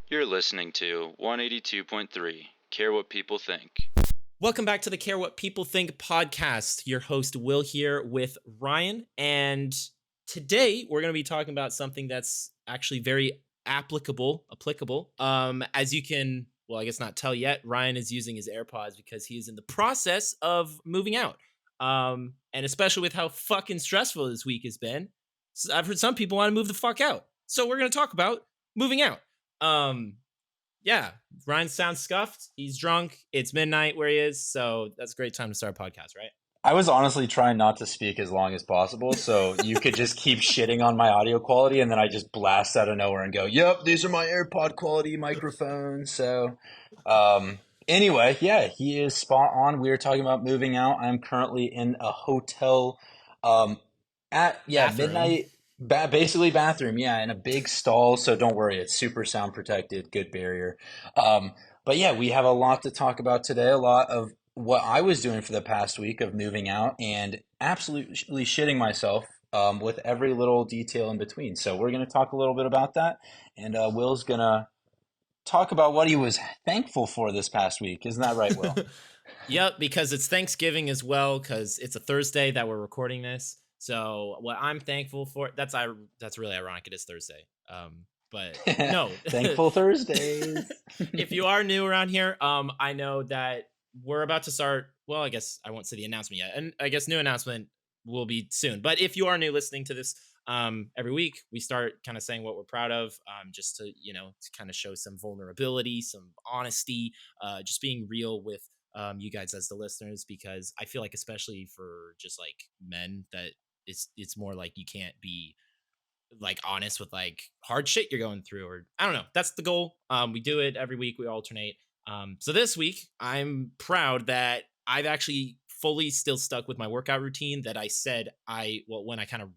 You're listening to 182.3, Care What People Think. Welcome back to the Care What People Think podcast. Your host, Will, here with Ryan. And today we're going to be talking about something that's actually very applicable. As you can, well, I guess not tell yet, Ryan is using his AirPods because he is in the process of moving out. And especially with how fucking stressful this week has been, I've heard some people want to move the fuck out. So we're going to talk about moving out. Yeah, Ryan sounds scuffed. He's drunk. It's midnight where he is, so that's a great time to start a podcast, right? I was honestly trying not to speak as long as possible, so you could just keep shitting on my audio quality, and then I just blast out of nowhere and go, "Yep, these are my AirPod quality microphones." So, anyway, yeah, he is spot on. We are talking about moving out. I'm currently in a hotel, at Bathroom. midnight. Basically bathroom, yeah, in a big stall, so don't worry, it's super sound protected, good barrier. But yeah, we have a lot to talk about today, a lot of what I was doing for the past week of moving out and absolutely shitting myself with every little detail in between. So we're going to talk a little bit about that, and Will's going to talk about what he was thankful for this past week. Isn't that right, Will? Yep, because it's Thanksgiving as well, because it's a Thursday that we're recording this. So what I'm thankful for, that's really ironic. It is Thursday. But no. Thankful Thursdays. If you are new around here, I know that we're about to start. Well, I guess I won't say the announcement yet. And I guess new announcement will be soon. But if you are new listening to this, every week we start kind of saying what we're proud of, just to kind of show some vulnerability, some honesty, just being real with you guys as the listeners, because I feel like, especially for just like men, that it's more like you can't be like honest with like hard shit you're going through, or I don't know. That's the goal. We do it every week. We alternate. So this week I'm proud that I've actually fully still stuck with my workout routine that I said when I kind of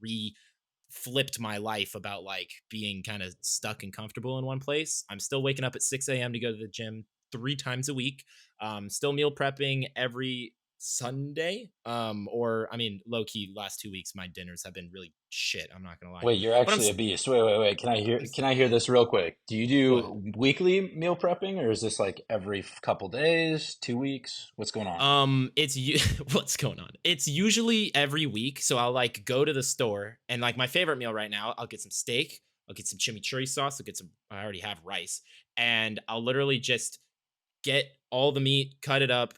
flipped my life about like being kind of stuck and comfortable in one place. I'm still waking up at 6 a.m. to go to the gym 3 times a week. Still meal prepping every Sunday. Or I mean, low key, last 2 weeks my dinners have been really shit. I'm not gonna lie. Wait, you're actually a beast. Wait. Can I hear this real quick? Do you do weekly meal prepping, or is this like every couple days, 2 weeks? What's going on? What's going on? It's usually every week. So I'll like go to the store, and like my favorite meal right now, I'll get some steak, I'll get some chimichurri sauce, I already have rice, and I'll literally just get all the meat, cut it up,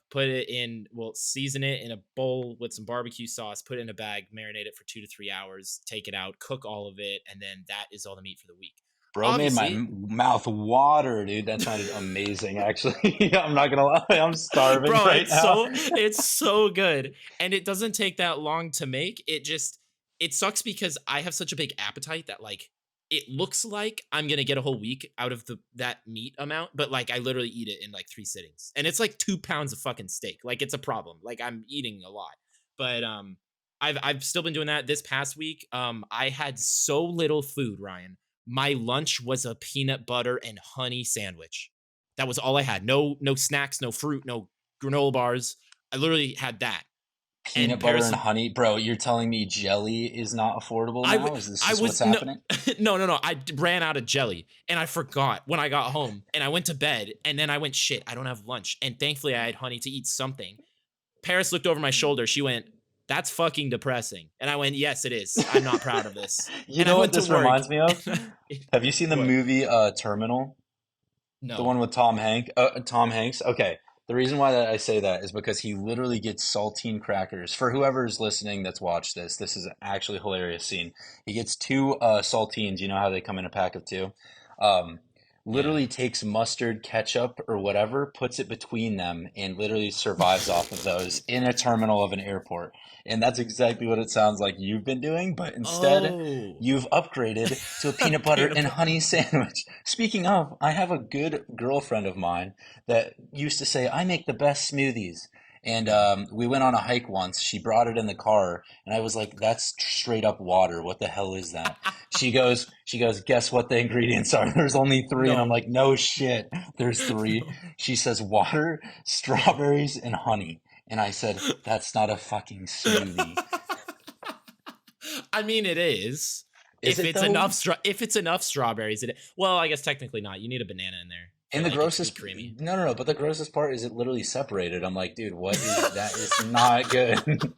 season it in a bowl with some barbecue sauce, put it in a bag, marinate it for 2 to 3 hours, take it out, cook all of it, and then that is all the meat for the week. Bro, obviously, made my mouth water, dude. That sounded amazing, actually. I'm not gonna lie, I'm starving right now. It's so good, and it doesn't take that long to make. It sucks because I have such a big appetite that like it looks like I'm gonna get a whole week out of that meat amount, but like I literally eat it in like 3 sittings, and it's like 2 pounds of fucking steak. Like it's a problem. Like I'm eating a lot, but I've still been doing that. This past week, I had so little food, Ryan. My lunch was a peanut butter and honey sandwich. That was all I had. No snacks, no fruit, no granola bars. I literally had that. Peanut butter and honey, bro. You're telling me jelly is not affordable now? Is this what's happening? No. I ran out of jelly, and I forgot when I got home, and I went to bed, and then I went, shit, I don't have lunch. And thankfully, I had honey to eat something. Paris looked over my shoulder. She went, "That's fucking depressing." And I went, "Yes, it is. I'm not proud of this." You know what this reminds me of? Have you seen the movie Terminal? No. The one with Tom Hanks? Okay. The reason why I say that is because he literally gets saltine crackers. For whoever's listening that's watched this is an actually hilarious scene. He gets 2 saltines. You know how they come in a pack of 2? Literally takes mustard, ketchup, or whatever, puts it between them, and literally survives off of those in a terminal of an airport. And that's exactly what it sounds like you've been doing, but instead you've upgraded to a peanut butter and honey sandwich. Speaking of, I have a good girlfriend of mine that used to say, I make the best smoothies. And we went on a hike once. She brought it in the car, and I was like, that's straight up water. What the hell is that? She goes, guess what the ingredients are? There's only 3. No. And I'm like, no shit, there's 3. No. She says water, strawberries, and honey. And I said, that's not a fucking smoothie. I mean, it is. Is if it it's though? if it's enough strawberries, well, I guess technically not. You need a banana in there And for the like it to be grossest, creamy. no, but the grossest part is it literally separated. I'm like, dude, what is that? It's not good.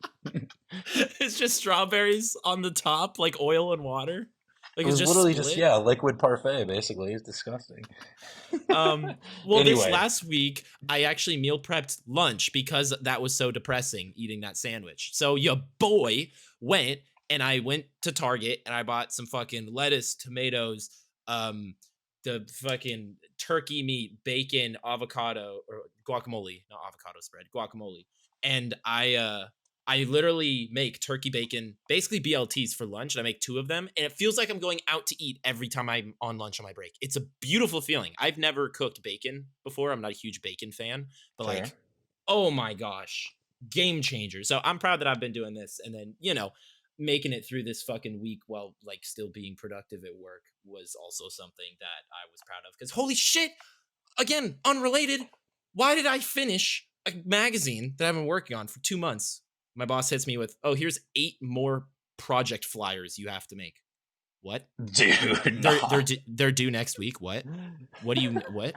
It's just strawberries on the top, like oil and water. Like It it's was just literally just, split. yeah, liquid parfait, basically. It's disgusting. Well, this Anyway, last week I actually meal prepped lunch because that was so depressing eating that sandwich. So your boy went and I went to Target and I bought some fucking lettuce, tomatoes, um, the fucking turkey meat, bacon, avocado, or guacamole, not avocado spread, guacamole. And I literally make turkey bacon, basically BLTs for lunch, and I make 2 of them. And it feels like I'm going out to eat every time I'm on lunch on my break. It's a beautiful feeling. I've never cooked bacon before. I'm not a huge bacon fan, but fair. like, oh my gosh, game changer. So I'm proud that I've been doing this. And then, making it through this fucking week while like still being productive at work was also something that I was proud of. Because holy shit, again, unrelated. Why did I finish a magazine that I've been working on for 2 months? My boss hits me with, "Oh, here's 8 more project flyers you have to make." What? Dude, They're due next week. What? What do you what?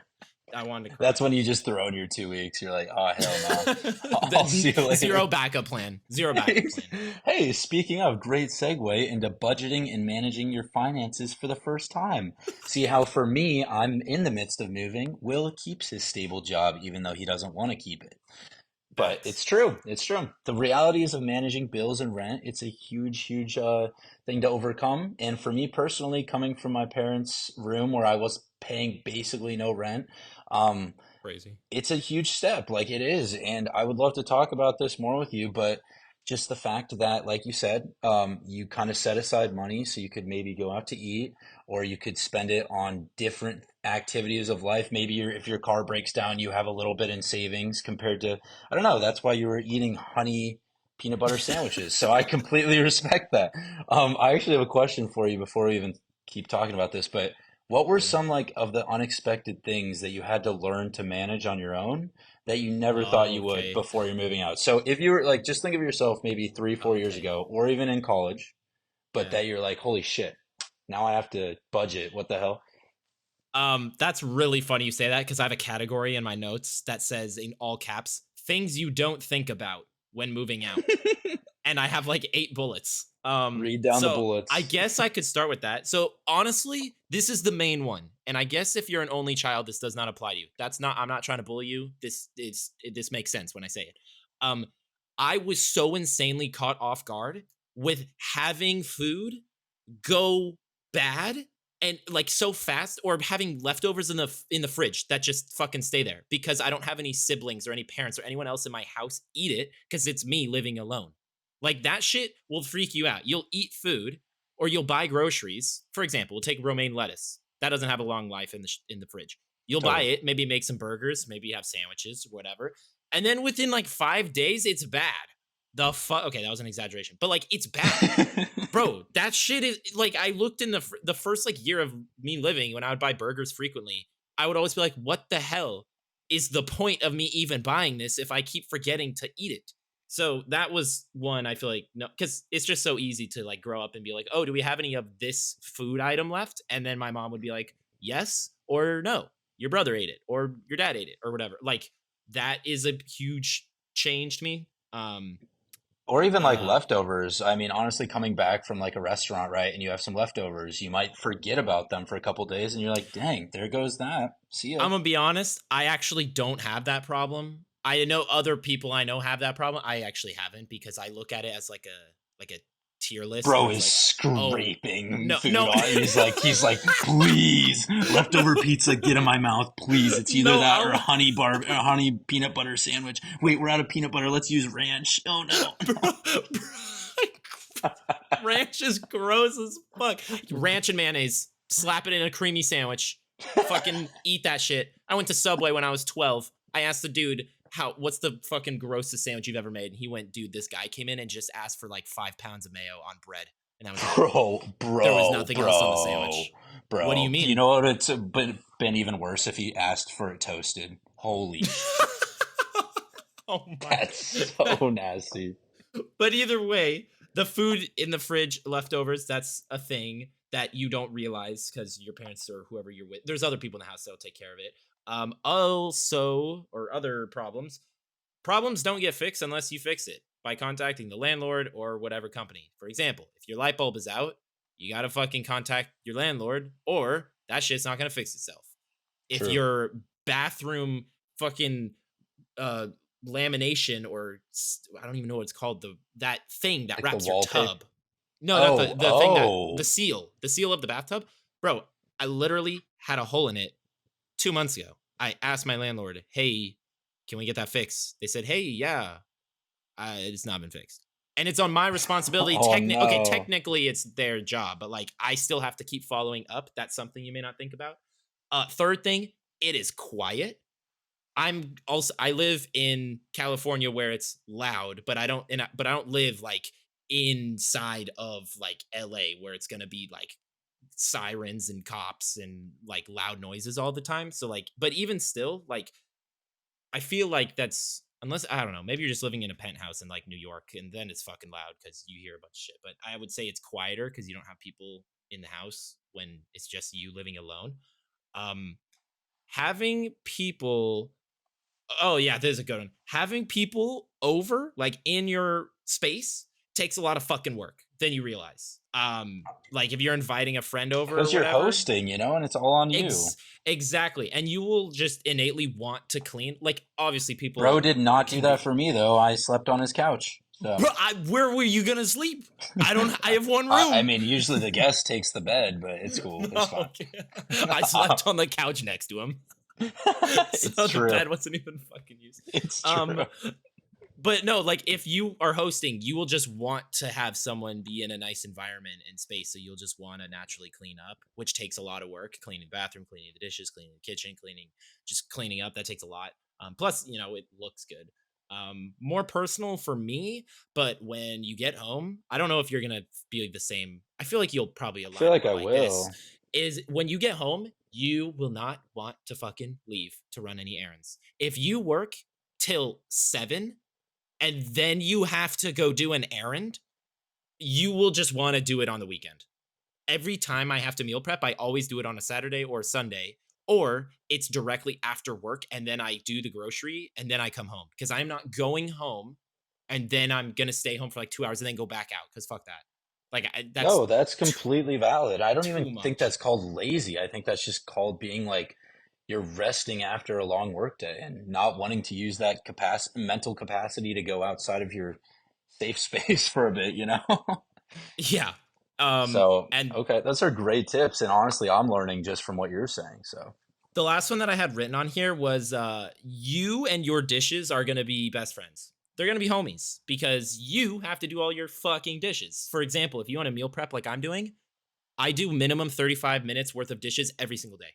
I wanted to cry. that's when you just throw in your 2 weeks. You're like, oh, hell no. I'll Then see you later. zero backup plan. Zero backup plan. Hey, speaking of, great segue into budgeting and managing your finances for the first time. See how for me, I'm in the midst of moving. Will keeps his stable job even though he doesn't want to keep it. But Facts. it's true. It's true. The realities of managing bills and rent, it's a huge thing to overcome. And for me personally, coming from my parents' room where I was paying basically no rent, um, Crazy. it's a huge step. Like it is. And I would love to talk about this more with you, but just the fact that, like you said, you kind of set aside money so you could maybe go out to eat or you could spend it on different activities of life. Maybe if your car breaks down, you have a little bit in savings compared to, I don't know, that's why you were eating honey peanut butter sandwiches. So I completely respect that. I actually have a question for you before we even keep talking about this, but what were Crazy. some like of the unexpected things that you had to learn to manage on your own that you never thought you would Okay. before you're moving out? So if you were like, just think of yourself maybe 3, 4 years Okay. ago, or even in college, but Yeah. that you're like, holy shit, now I have to budget. What the hell? That's really funny you say that because I have a category in my notes that says in all caps, things you don't think about when moving out. And I have like 8 bullets. Read down the So I bullets. guess I could start with that. So honestly, this is the main one. And I guess if you're an only child, this does not apply to you. I'm not trying to bully you. This makes sense when I say it. Um, I was so insanely caught off guard with having food go bad and like so fast or having leftovers in the fridge that just fucking stay there because I don't have any siblings or any parents or anyone else in my house eat it because it's me living alone. Like that shit will freak you out. You'll eat food or you'll buy groceries. For example, we'll take romaine lettuce. That doesn't have a long life in the fridge. You'll buy Totally. it, maybe make some burgers, maybe have sandwiches, whatever. And then within like 5 days it's bad. Okay, that was an exaggeration. But like it's bad. Bro, that shit is like I looked in the first like year of me living when I would buy burgers frequently. I would always be like, "What the hell is the point of me even buying this if I keep forgetting to eat it?" So that was one I feel like no, because it's just so easy to like grow up and be like, "Oh, do we have any of this food item left?" And then my mom would be like, "Yes" or "No, your brother ate it or your dad ate it or whatever." Like that is a huge change to me. Or even like Uh, leftovers. I mean, honestly, coming back from like a restaurant, right, and you have some leftovers, you might forget about them for a couple days, and you're like, "Dang, there goes that. See ya." I'm gonna be honest. I actually don't have that problem. I know other people I know have that problem. I actually haven't because I look at it as like a tier list where Bro it's is like, oh scraping no, food no, on. He's like, please, leftover pizza, get in my mouth, please. It's either no. that or a or a honey peanut butter sandwich. Wait, we're out of peanut butter. Let's use ranch. Oh no. Ranch is gross as fuck. Ranch and mayonnaise. Slap it in a creamy sandwich. Fucking eat that shit. I went to Subway when I was 12. I asked the dude, what's the fucking grossest sandwich you've ever made? And he went, dude, this guy came in and just asked for like 5 pounds of mayo on bread. And I was like, Bro, there was bro, nothing else on the bro, sandwich. What do you bro. You mean? know what? It's been even worse if he asked for it toasted. Holy shit. Oh my. That's so nasty. But either way, the food in the fridge, leftovers, that's a thing that you don't realize because your parents or whoever you're with, there's other people in the house that'll take care of it. Also, or other problems don't get fixed unless you fix it by contacting the landlord or whatever company. For example, if your light bulb is out, you gotta fucking contact your landlord, or that shit's not gonna fix itself. If True. your bathroom fucking uh lamination, or I don't even know what it's called, that thing that Like the wraps your wallpaper. tub. No, not the thing that Oh. the seal of the bathtub. Bro, I literally had a hole in it 2 months ago. I asked my landlord, "Hey, can we get that fixed?" They said, "Hey, yeah, it's not been fixed." And it's on my responsibility. Oh Okay, no. technically it's their job, but like I still have to keep following up. That's something you may not think about. Third thing, it is quiet. I live in California where it's loud, but I don't live like inside of like LA where it's gonna be like sirens and cops and like loud noises all the time. So like, but even still, like I feel like that's, unless I don't know, maybe you're just living in a penthouse in like New York and then it's fucking loud because you hear a bunch of shit. But I would say it's quieter because you don't have people in the house when it's just you living alone. Um, having people Oh yeah, there's a good one. Having people over, like in your space, takes a lot of fucking work than you realize. Like if you're inviting a friend over or Because you're whatever, hosting, and it's all on you. exactly, and you will just innately want to clean. Like obviously, Bro people did not do can that be. for me though. I slept on his couch. Bro, So where were you gonna sleep? I don't. I have one I room. mean, usually the guest takes the bed, but it's cool. It's No, fine. okay. I slept on the couch next to him, It's so the true. bed wasn't even fucking used. It's Um, true. but no, like if you are hosting, you will just want to have someone be in a nice environment and space. So you'll just want to naturally clean up, which takes a lot of work. Cleaning the bathroom, cleaning the dishes, cleaning the kitchen, just cleaning up. That takes a lot. Plus, it looks good. More personal for me, but when you get home, I don't know if you're gonna be the same. I feel like you'll probably I feel align like more I like this. will. Is when you get home, you will not want to fucking leave to run any errands. If you work till 7 and then you have to go do an errand, you will just want to do it on the weekend. Every time I have to meal prep, I always do it on a Saturday or a Sunday, or it's directly after work and then I do the grocery and then I come home because I'm not going home and then I'm going to stay home for like 2 hours and then go back out because fuck that. Like, that's No, that's completely valid. I don't even too think much. that's called lazy. I think that's just called being like you're resting after a long workday and not wanting to use that mental capacity to go outside of your safe space for a bit. Yeah. So, And okay, those are great tips. And honestly, I'm learning just from what you're saying. So, the last one that I had written on here was you and your dishes are going to be best friends. They're going to be homies because you have to do all your fucking dishes. For example, if you want to meal prep like I'm doing, I do minimum 35 minutes worth of dishes every single day.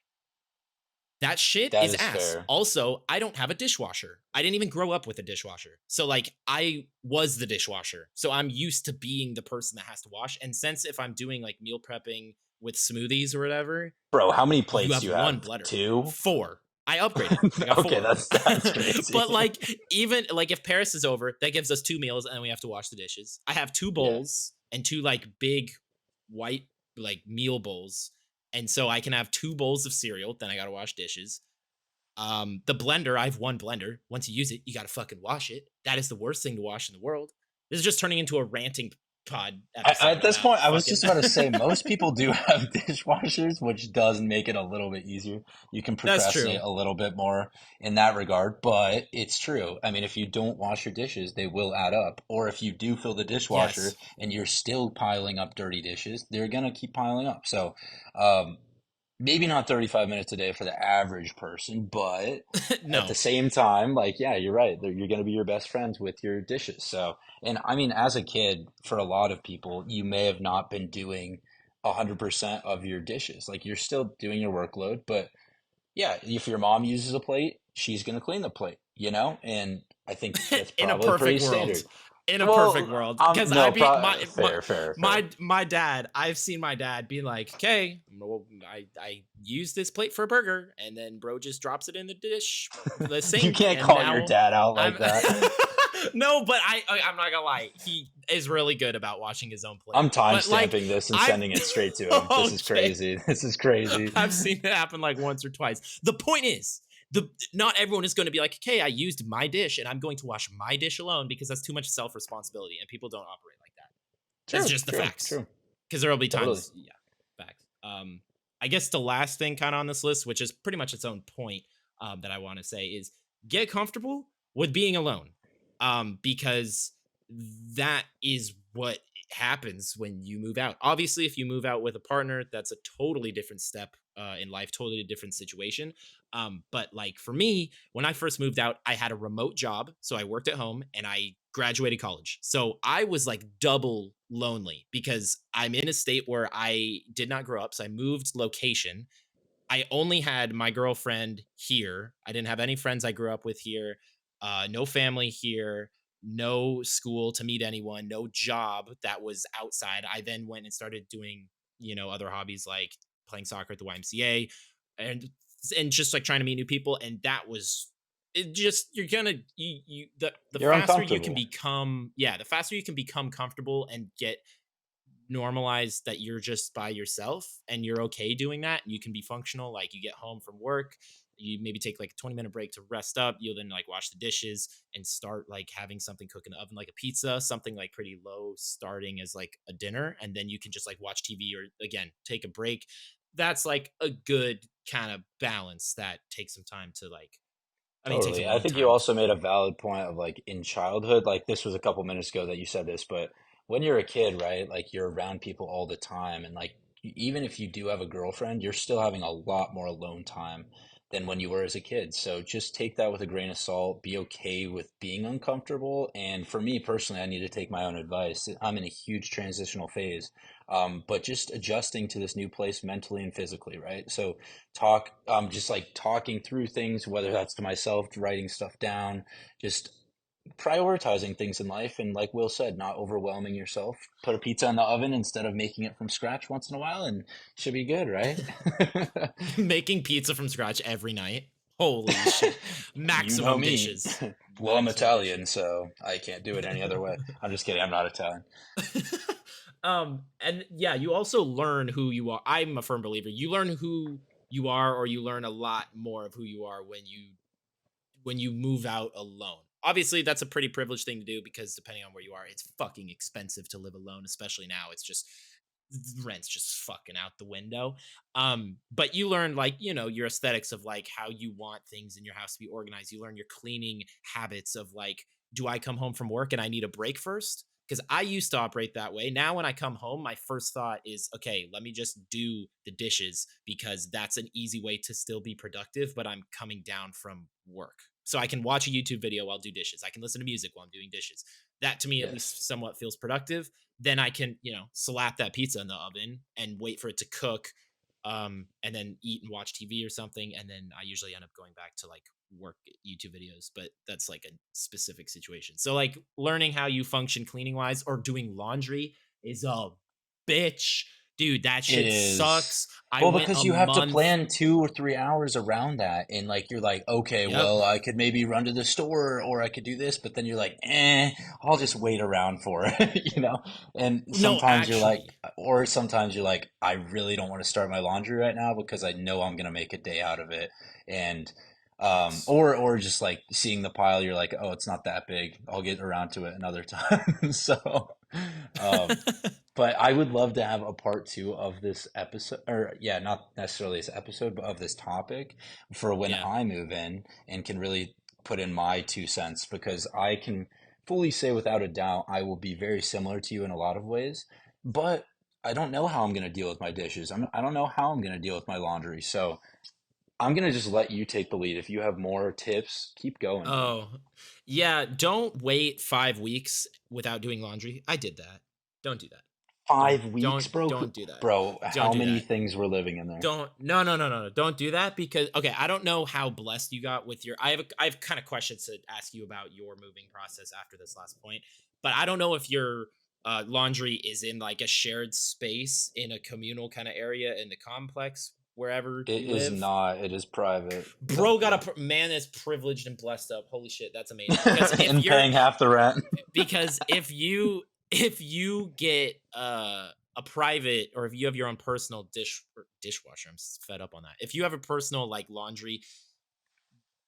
That shit that is is ass. fair. Also, I don't have a dishwasher. I didn't even grow up with a dishwasher. So, like, I was the dishwasher. So, I'm used to being the person that has to wash. And since if I'm doing like meal prepping with smoothies or whatever, Bro, how many you plates have do you one have? blender. Two? 4. I upgraded. I got Okay, 4. that's crazy. But like even like if Paris is over, that gives us 2 meals and we have to wash the dishes. I have 2 Yeah. bowls and 2 like big white like meal bowls. And so I can have 2 bowls of cereal, then I got to wash dishes. The blender, I have 1 blender. Once you use it, you got to fucking wash it. That is the worst thing to wash in the world. This is just turning into a ranting pod At episode this about point, I was fucking just about to say most people do have dishwashers, which does make it a little bit easier. You can That's procrastinate true. a little bit more in that regard, but it's true. I mean, if you don't wash your dishes, they will add up. Or if you do fill the dishwasher Yes. and you're still piling up dirty dishes, they're gonna keep piling up. So, um, maybe not 35 minutes a day for the average person, but at the No. same time, like, yeah, you're right. You're going to be your best friends with your dishes. So, and I mean, as a kid, for a lot of people, you may have not been doing 100% of your dishes. Like, you're still doing your workload, but yeah, if your mom uses a plate, she's going to clean the plate. And I think that's In a probably pretty perfect world. standard. In a perfect Well, world, because I no, be my my fair, fair, fair. my dad. I've seen my dad being like, "Okay, well, I use this plate for a burger," and then bro just drops it in the dish, the You sink, can't and call your now dad out I'm like that. No, but I'm not gonna lie. He is really good about washing his own plate. I'm But like timestamping this and I've sending it straight to him. This is okay. crazy. This is crazy. I've seen it happen like once or twice. The point is, the not everyone is going to be like, okay, I used my dish and I'm going to wash my dish alone because that's too much self responsibility, and people don't operate like that. That's True, just the true, facts. true. Because there will be Totally. times, yeah, facts. I guess the last thing kind of on this list, which is pretty much its own point, that I want to say is get comfortable with being alone, because that is what happens when you move out. Obviously, if you move out with a partner, that's a totally different step in life, totally different situation. But like for me, when I first moved out, I had a remote job, so I worked at home, and I graduated college. So I was like double lonely because I'm in a state where I did not grow up. So I moved location. I only had my girlfriend here. I didn't have any friends I grew up with here. No family here. No school to meet anyone. No job that was outside. I then went and started doing, other hobbies like playing soccer at the YMCA, and and just like trying to meet new people. And that was it. Just you're gonna the You're faster you can uncomfortable. become, yeah, the faster you can become comfortable and get normalize that you're just by yourself and you're okay doing that, and you can be functional. Like you get home from work, you maybe take like a 20-minute break to rest up, you'll then like wash the dishes and start like having something cook in the oven, like a pizza, something like pretty low starting as like a dinner, and then you can just like watch TV or again take a break. That's like a good kind of balance that takes some time to like, I mean, it takes a Totally. I long think you time to also made a learn. valid point of like in childhood, like this was a couple minutes ago that you said this, but when you're a kid, right, like you're around people all the time. And like even if you do have a girlfriend, you're still having a lot more alone time than when you were as a kid. So just take that with a grain of salt, be okay with being uncomfortable. And for me personally, I need to take my own advice. I'm in a huge transitional phase, but just adjusting to this new place mentally and physically, right? So just like talking through things, whether that's to myself, writing stuff down, just prioritizing things in life, and like Will said, not overwhelming yourself. Put a pizza in the oven instead of making it from scratch once in a while, and should be good, right? Making pizza from scratch every night. Holy shit. You know Maximum me. dishes. Well, I'm Maximum Italian, dishes. so I can't do it any other way. I'm just kidding, I'm not Italian. And yeah, you also learn who you are. I'm a firm believer. You learn who you are, or you learn a lot more of who you are when you move out alone. Obviously, that's a pretty privileged thing to do because depending on where you are, it's fucking expensive to live alone, especially now. It's just rent's just fucking out the window. But you learn like, your aesthetics of like how you want things in your house to be organized. You learn your cleaning habits of like, do I come home from work and I need a break first? Because I used to operate that way. Now, when I come home, my first thought is, okay, let me just do the dishes because that's an easy way to still be productive, but I'm coming down from work. So I can watch a YouTube video while I do dishes. I can listen to music while I'm doing dishes. That to me, at Yes. least, somewhat feels productive. Then I can, slap that pizza in the oven and wait for it to cook, and then eat and watch TV or something. And then I usually end up going back to like work YouTube videos, but that's like a specific situation. So like learning how you function cleaning wise or doing laundry is a bitch. Dude, that It shit is. sucks. I Well, went because a you have to month. plan 2 or 3 hours around that. And like, you're like, okay, Yep. well, I could maybe run to the store or I could do this, but then you're like, I'll just wait around for it, you know? And No, sometimes you're like, actually. or sometimes you're like, I really don't want to start my laundry right now because I know I'm going to make a day out of it. And, Yes. or just like seeing the pile, you're like, oh, it's not that big. I'll get around to it another time. So, um, but I would love to have a part two of this episode, or yeah, not necessarily this episode, but of this topic for when Yeah. I move in and can really put in my 2 cents, because I can fully say without a doubt I will be very similar to you in a lot of ways, but I don't know how I'm going to deal with my dishes. I don't know how I'm going to deal with my laundry. So I'm going to just let you take the lead. If you have more tips, keep going, man. Oh, yeah. Don't wait 5 weeks without doing laundry. I did that. Don't do that. Don't 5 weeks, don't bro? don't do that. Bro, Don't how do many that. things were living in there? Don't no no no no no. Don't do that because okay, I don't know how blessed you got with your. I have kind of questions to ask you about your moving process after this last point, but I don't know if your laundry is in like a shared space in a communal kind of area in the complex wherever It you is live. not. It is private. Bro got a man that's privileged and blessed up. Holy shit, that's amazing. Because if and you're paying half the rent. because if you get a private, or if you have your own personal dishwasher, I'm fed up on that. If you have a personal like laundry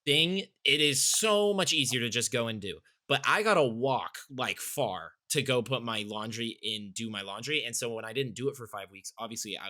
thing, it is so much easier to just go and do. But I gotta walk like far to go put my laundry in, do my laundry. And so when I didn't do it for 5 weeks, obviously I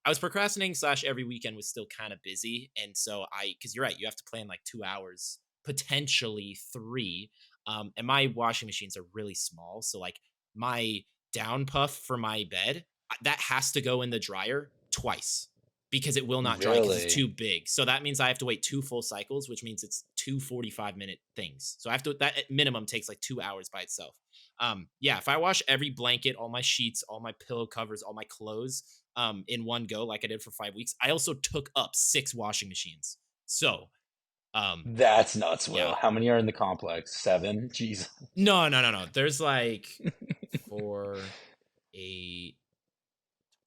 was procrastinating slash every weekend was still kind of busy. And so because you're right, you have to plan like 2 hours, potentially three. And my washing machines are really small. So like my down puff for my bed, that has to go in the dryer twice because it will not dry because it's Really? too big. So that means I have to wait 2 full cycles, which means it's 2 45-minute things. So I have to, that at minimum takes like 2 hours by itself. Yeah, if I wash every blanket, all my sheets, all my pillow covers, all my clothes in one go like I did for 5 weeks, I also took up 6 washing machines. So, That's nuts, yeah. Will. How many are in the complex? 7? Jeez. No. There's like 4, 8,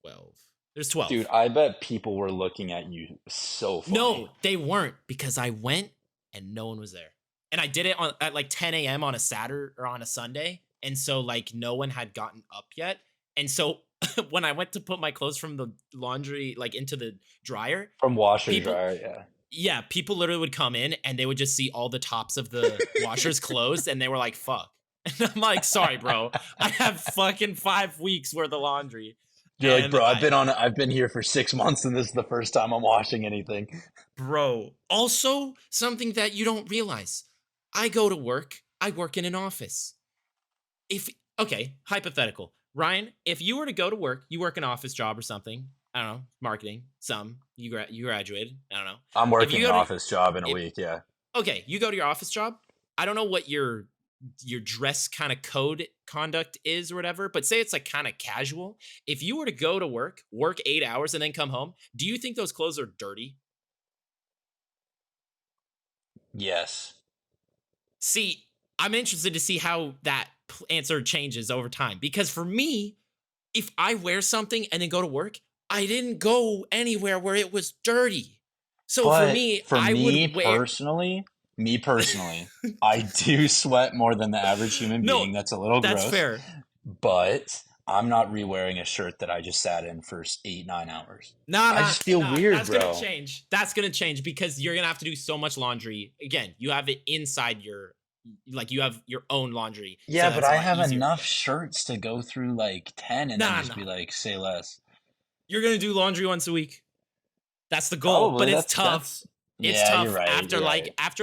12. There's 12. Dude, I bet people were looking at you so funny. No, they weren't, because I went and no one was there. And I did it at like 10 a.m. on a Saturday or on a Sunday. And so like no one had gotten up yet. And so when I went to put my clothes from the laundry like into the dryer, From washer people dryer, yeah. people literally would come in and they would just see all the tops of the washers closed and they were like, fuck. And I'm like, sorry, bro. I have fucking 5 weeks worth of laundry. You're like, And bro, I've been here for 6 months and this is the first time I'm washing anything. Bro, also something that you don't realize. I go to work, I work in an office. Okay, hypothetical. Ryan, if you were to go to work, you work an office job or something, I don't know, marketing, you graduated, I don't know. I'm working an to- office job in a if- week, yeah. Okay, you go to your office job. I don't know what your dress kind of code conduct is or whatever, but say it's like kind of casual. If you were to go to work 8 hours and then come home, do you think those clothes are dirty? Yes. See, I'm interested to see how that answer changes over time, because for me, if I wear something and then go to work, I didn't go anywhere where it was dirty. So But for me, for I me would wear. personally, I do sweat more than the average human No, being. That's a little that's gross. fair. But I'm not re-wearing a shirt that I just sat in for 8-9 hours. Nah, I just feel weird, that's bro. gonna change. That's gonna change because you're gonna have to do so much laundry. Again, you have it inside you have your own laundry. Yeah, so but that's a I lot have easier. enough shirts to go through like 10 and then Nah, just be nah. like, say less. You're gonna do laundry once a week. That's the goal, Probably. but it's tough. It's Yeah, tough you're right. after you're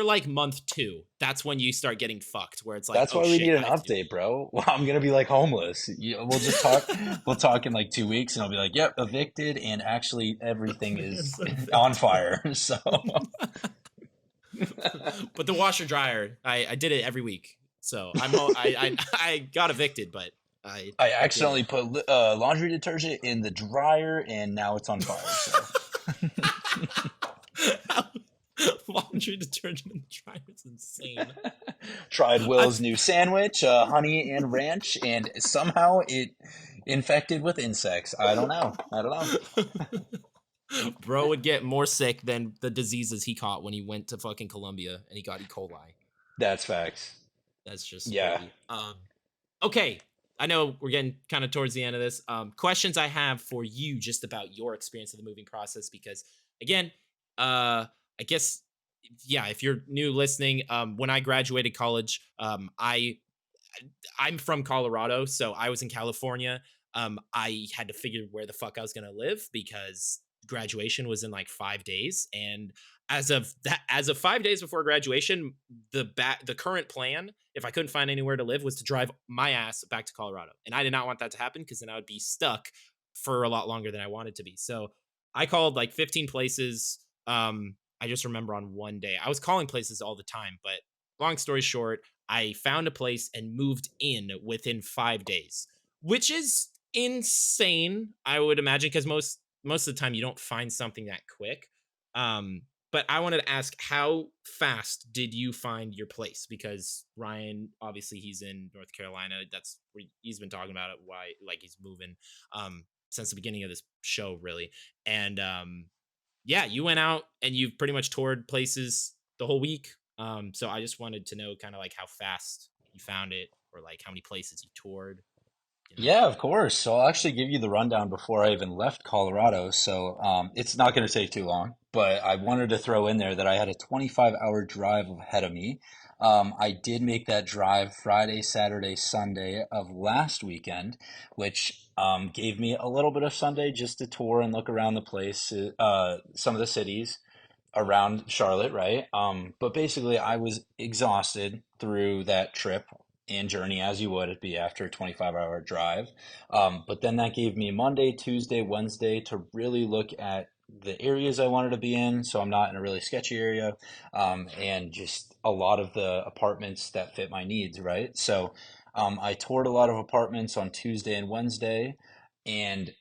like right. month 2. That's when you start getting fucked, where it's like, That's oh why we shit, need an I have to do update, bro. Well, I'm gonna be like homeless. We'll just talk. We'll talk in like 2 weeks, and I'll be like, "Yep, evicted," and actually everything is on fire. So, But the washer dryer, I did it every week. So I got evicted, but I did accidentally it. put laundry detergent in the dryer, and now it's on fire. So, Laundry detergent in the dryer is insane. tried Will's new sandwich, honey and ranch, and somehow it infected with insects. I don't know. Bro would get more sick than the diseases he caught when he went to fucking Colombia and he got E. coli. That's facts. That's just Yeah. crazy. Okay. I know we're getting kind of towards the end of this. Questions I have for you just about your experience of the moving process, because again, I guess, yeah, if you're new listening, when I graduated college, I'm from Colorado, so I was in California. I had to figure where the fuck I was gonna live because graduation was in like 5 days, and as of 5 days before graduation, the current plan, if I couldn't find anywhere to live, was to drive my ass back to Colorado, and I did not want that to happen because then I would be stuck for a lot longer than I wanted to be. So I called like 15 places. I just remember on one day I was calling places all the time, but long story short, I found a place and moved in within 5 days, which is insane, I would imagine, because most of the time you don't find something that quick. But I wanted to ask, how fast did you find your place? Because Ryan, obviously, he's in North Carolina. That's where he's been talking about it. Why, like, he's moving since the beginning of this show, really. And yeah, you went out and you've pretty much toured places the whole week. So I just wanted to know kind of like how fast you found it, or like how many places you toured. You know. Yeah, of course. So I'll actually give you the rundown before I even left Colorado. So it's not going to take too long, but I wanted to throw in there that I had a 25-hour drive ahead of me. I did make that drive Friday, Saturday, Sunday of last weekend, which gave me a little bit of Sunday just to tour and look around the place, some of the cities around Charlotte, right? But basically, I was exhausted through that trip and journey, as you would be after a 25-hour drive. But then that gave me Monday, Tuesday, Wednesday to really look at the areas I wanted to be in, so I'm not in a really sketchy area, and just a lot of the apartments that fit my needs, right? So I toured a lot of apartments on Tuesday and Wednesday, and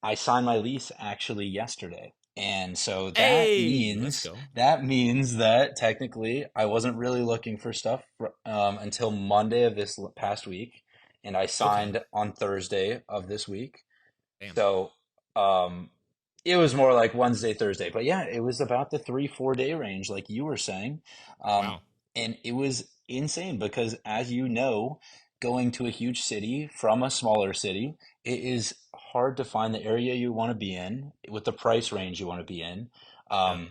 I signed my lease actually yesterday. And so Hey, let's go. that means that technically I wasn't really looking for stuff until Monday of this past week, and I Okay, signed on Thursday of this week. damn. So um, it was more like Wednesday, Thursday, but yeah, it was about the 3, 4 day range, like you were saying, um, Wow. and it was insane because, as you know, going to a huge city from a smaller city, it is hard to find the area you want to be in with the price range you want to be in. Yep. Um,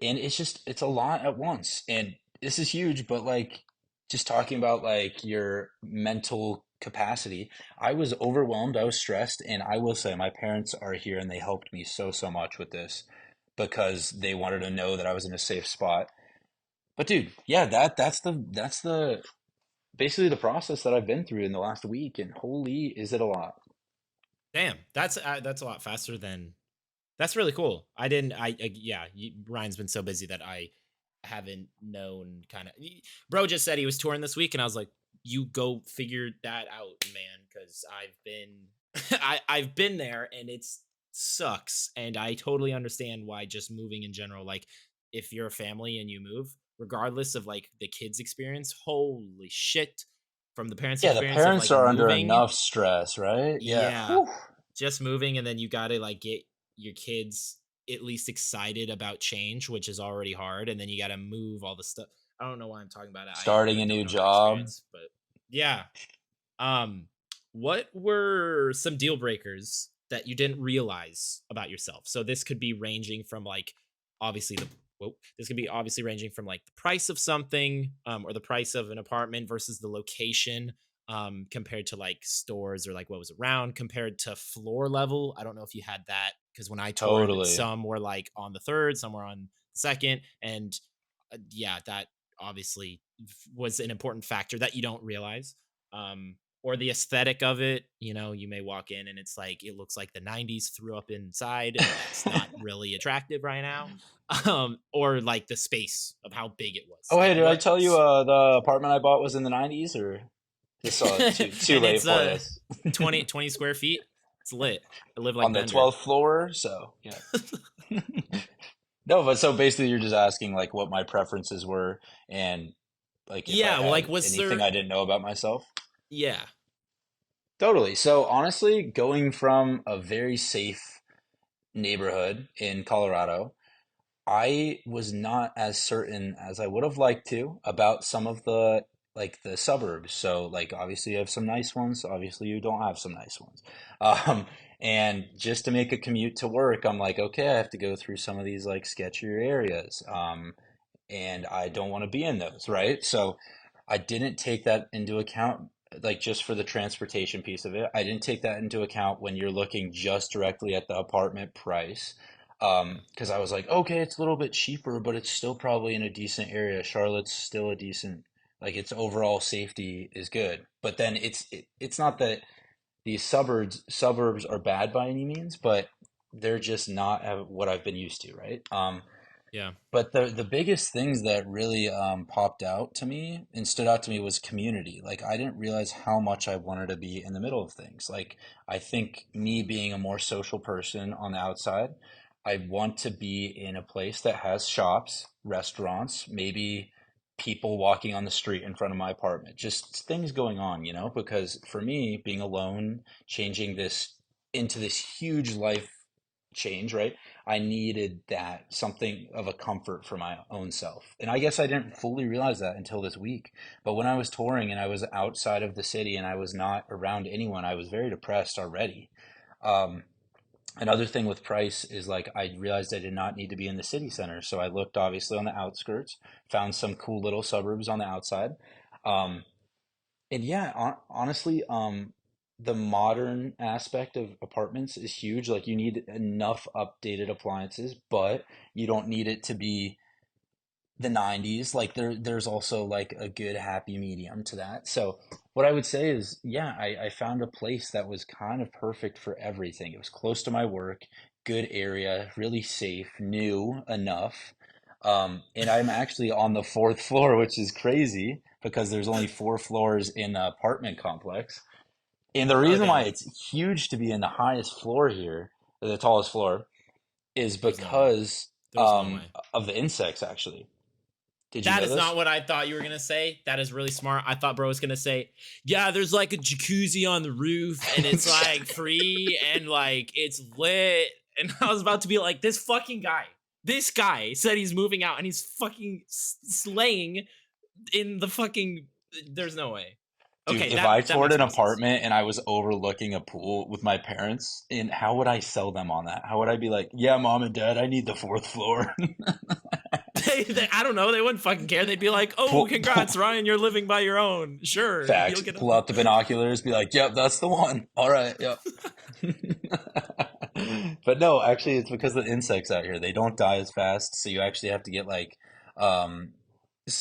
and it's a lot at once, and this is huge, but like just talking about like your mental capacity, I was overwhelmed, I was stressed, and I will say my parents are here and they helped me so much with this because they wanted to know that I was in a safe spot. But dude, yeah, that's the basically the process that I've been through in the last week, and holy is it a lot. Damn, that's a lot faster than. That's really cool. I didn't. Yeah. Ryan's been so busy that I haven't known. Kind of. Bro just said he was touring this week, and I was like, "You go figure that out, man," because I've been, I've been there, and it's sucks. And I totally understand why just moving in general. Like, if you're a family and you move, regardless of like the kids' experience, holy shit, from the parents' Yeah, the experience of parents like are under moving. enough stress, right? Yeah. Yeah. Whew. Just moving, and then you gotta, like, get your kids at least excited about change, which is already hard, and then you gotta move all the stuff. I don't know why I'm talking about it. I Starting really a don't new know that job. experience, but yeah. Um, what were some deal breakers that you didn't realize about yourself? So this could be ranging from like obviously the this could be obviously ranging from like the price of something, or the price of an apartment versus the location, compared to like stores or like what was around compared to floor level. I don't know if you had that because when I toured, Totally. some were like on the third, some were on the second, and yeah, that obviously was an important factor that you don't realize. Or the aesthetic of it, you may walk in and it's like it looks like the 90s threw up inside, and that's not really attractive right now. Or like the space of how big it was. Oh, hey, Like did I what. tell you the apartment I bought was in the 90s, or this too And late it's for this? 20 square feet. It's lit. I live On like the Bender. 12th floor, so yeah. No, but so basically you're just asking like what my preferences were and like if I Yeah, well, like had was anything there. I didn't know about myself. Yeah. Totally. So honestly, going from a very safe neighborhood in Colorado, I was not as certain as I would have liked to about some of the like the suburbs. So like obviously you have some nice ones, obviously you don't have some nice ones. Um, and just to make a commute to work, I'm like, okay, I have to go through some of these like sketchier areas. And I don't want to be in those, right? So I didn't take that into account, like just for the transportation piece of it. I didn't take that into account when you're looking just directly at the apartment price. Yeah. Because I was like, okay, it's a little bit cheaper, but it's still probably in a decent area. Charlotte's still a decent, like its overall safety is good. But then it's not that these suburbs are bad by any means, but they're just not what I've been used to, right? Yeah. But the biggest things that really popped out to me and stood out to me was community. Like I didn't realize how much I wanted to be in the middle of things. Like I think me being a more social person on the outside, I want to be in a place that has shops, restaurants, maybe people walking on the street in front of my apartment, just things going on, because for me, being alone, changing this into this huge life change, right? I needed that something of a comfort for my own self. And I guess I didn't fully realize that until this week. But when I was touring and I was outside of the city and I was not around anyone, I was very depressed already. Um, Another thing with price is like I realized I did not need to be in the city center. So I looked obviously on the outskirts, found some cool little suburbs on the outside. Um, and yeah, honestly, the modern aspect of apartments is huge. Like you need enough updated appliances, but you don't need it to be the 90s. Like there's also like a good happy medium to that. So what I would say is, yeah, I found a place that was kind of perfect for everything. It was close to my work, good area, really safe, new enough. And I'm actually on the fourth floor, which is crazy because there's only four floors in the apartment complex. And the Oh reason why damn. it's huge to be in the highest floor here, the tallest floor, is There's no way. because There's no way. of the insects, actually. Did you That know is not this? what I thought you were gonna say. That is really smart. I thought bro was gonna say, yeah, there's like a jacuzzi on the roof and it's like free and like it's lit. And I was about to be like, this guy said he's moving out and he's fucking slaying in the fucking. There's no way. Dude, Okay, if I that toured makes an more sense. apartment and I was overlooking a pool with my parents, and how would I sell them on that? How would I be like, yeah, mom and dad, I need the fourth floor? I don't know. They wouldn't fucking care. They'd be like, "Oh, congrats, Pull, Ryan! You're living by your own. Sure, facts. you'll get a." Pull out the binoculars, be like, yep, that's the one. All right, yep. But no, actually, it's because the insects out here, they don't die as fast. So you actually have to get um,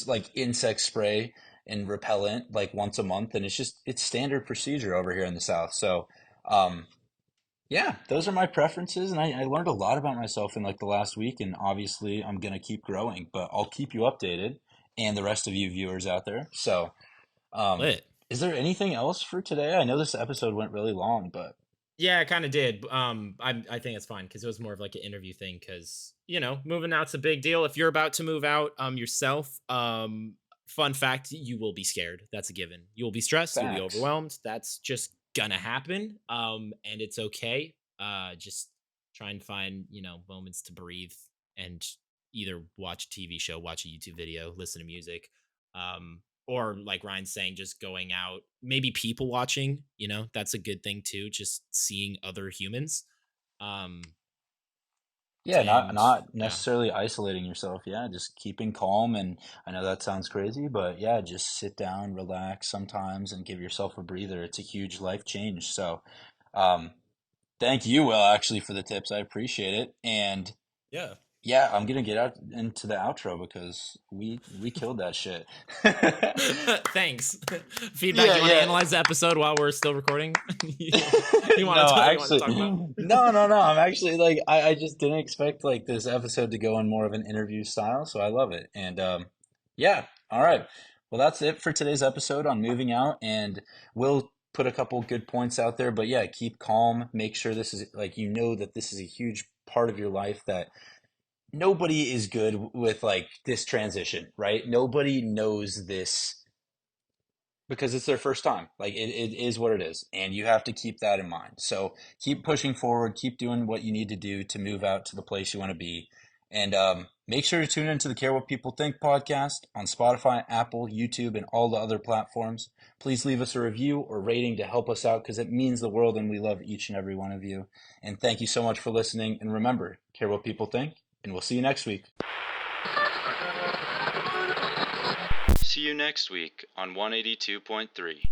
like insect spray and repellent like once a month. And it's standard procedure over here in the South. So, um, yeah, those are my preferences. And I learned a lot about myself in like the last week. And obviously, I'm going to keep growing, but I'll keep you updated and the rest of you viewers out there. So, um, Lit. is there anything else for today? I know this episode went really long, but Yeah, it kind of did. I think it's fine because it was more of like an interview thing. Because moving out's a big deal. If you're about to move out, yourself, fun fact, you will be scared. That's a given. You will be stressed. You'll be facts. overwhelmed. That's just gonna happen. And it's okay. Just try and find moments to breathe and either watch a TV show, watch a YouTube video, listen to music. Or like Ryan's saying, just going out, maybe people watching, that's a good thing too. Just seeing other humans. Um, Yeah, not and not yeah, necessarily isolating yourself. Yeah, just keeping calm. And I know that sounds crazy, but yeah, just sit down, relax sometimes, and give yourself a breather. It's a huge life change. So, um, thank you, Will, actually, for the tips. I appreciate it. And yeah. yeah, I'm gonna get out into the outro because we killed that shit. Thanks. Feedback. Yeah, You want to yeah. analyze the episode while we're still recording? you want No, to you want to actually, talk about? no. I'm actually like, I just didn't expect like this episode to go in more of an interview style, so I love it. And yeah, all right. Well, that's it for today's episode on moving out, and we'll put a couple good points out there. But yeah, keep calm. Make sure this is like that this is a huge part of your life that nobody is good with like this transition, right? Nobody knows this because it's their first time. Like it is what it is. And you have to keep that in mind. So keep pushing forward, keep doing what you need to do to move out to the place you want to be. And make sure to tune into the Care What People Think podcast on Spotify, Apple, YouTube, and all the other platforms. Please leave us a review or rating to help us out because it means the world and we love each and every one of you. And thank you so much for listening. And remember, care what people think, and we'll see you next week. See you next week on 182.3.